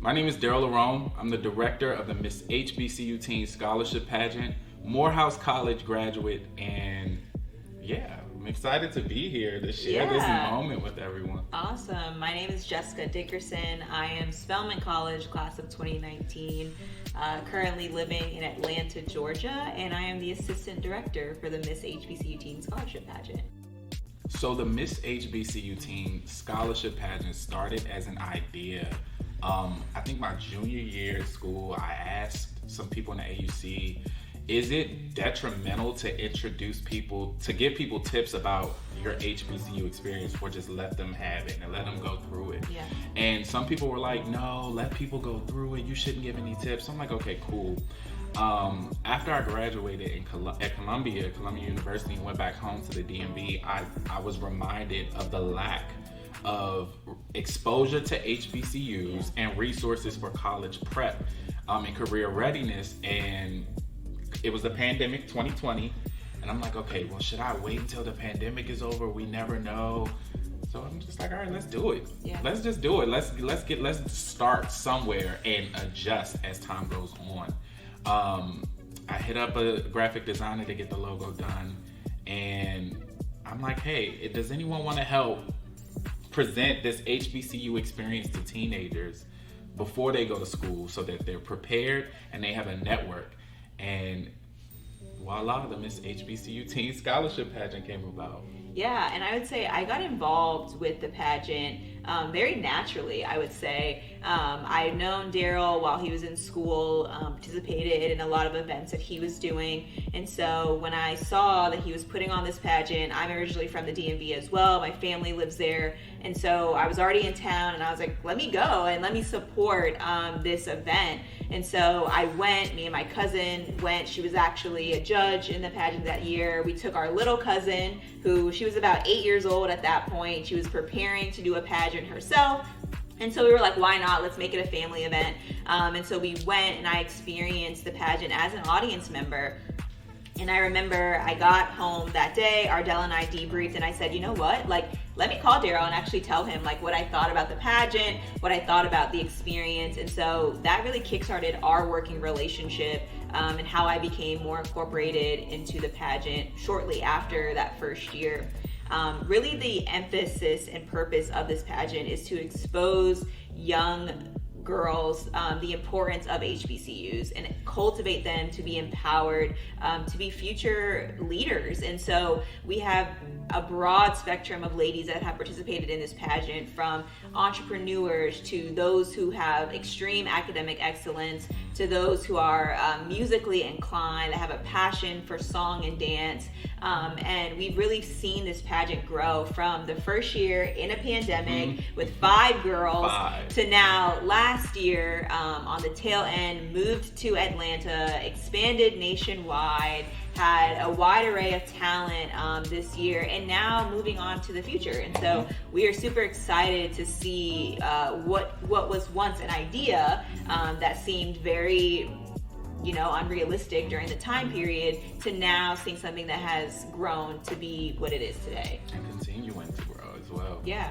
My name is Darrell Larome. I'm the director of the Miss HBCU Teen Scholarship Pageant, Morehouse College graduate, and yeah, I'm excited to be here to share this moment with everyone. Awesome. My name is Jessika Dickerson. I am Spelman College, class of 2019, currently living in Atlanta, Georgia, and I am the assistant director for the Miss HBCU Teen Scholarship Pageant. So the Miss HBCU Teen Scholarship Pageant started as an idea. I think my junior year at school, I asked some people in the AUC, is it detrimental to introduce people, to give people tips about your HBCU experience, or just let them have it and let them go through it? Yeah. And some people were like, no, let people go through it. You shouldn't give any tips. I'm like, okay, cool. After I graduated at Columbia University and went back home to the DMV, I was reminded of the lack of exposure to HBCUs and resources for college prep and career readiness. And it was the pandemic 2020, and I'm like, okay, well, should I wait until the pandemic is over? We never know. So I'm just like, all right, let's do it. Yeah. Let's just do it. Let's start somewhere and adjust as time goes on. I hit up a graphic designer to get the logo done, and I'm like, hey, does anyone want to help present this HBCU experience to teenagers before they go to school so that they're prepared and they have a network? And voila, the Miss HBCU Teen Scholarship Pageant came about. Yeah, and I would say I got involved with the pageant very naturally, I would say. I've known Darrell while he was in school, participated in a lot of events that he was doing. And so when I saw that he was putting on this pageant, I'm originally from the DMV as well. My family lives there. And so I was already in town, and I was like, let me go and let me support this event. And so I went, me and my cousin went. She was actually a judge in the pageant that year. We took our little cousin, she was about 8 years old at that point. She was preparing to do a pageant herself. And so we were like, why not? Let's make it a family event. And so we went, and I experienced the pageant as an audience member. And I remember I got home that day, Ardell and I debriefed, and I said, you know what? Let me call Darrell and actually tell him what I thought about the pageant, what I thought about the experience. And so that really kickstarted our working relationship, and how I became more incorporated into the pageant shortly after that first year. Really the emphasis and purpose of this pageant is to expose young girls the importance of HBCUs and cultivate them to be empowered, to be future leaders. And so we have a broad spectrum of ladies that have participated in this pageant, from entrepreneurs to those who have extreme academic excellence, to those who are musically inclined, that have a passion for song and dance. And we've really seen this pageant grow from the first year in a pandemic with 5 girls to now last year on the tail end, moved to Atlanta, expanded nationwide, had a wide array of talent this year, and now moving on to the future. And so we are super excited to see what was once an idea that seemed very unrealistic during the time period, to now seeing something that has grown to be what it is today. And continuing to grow as well. Yeah.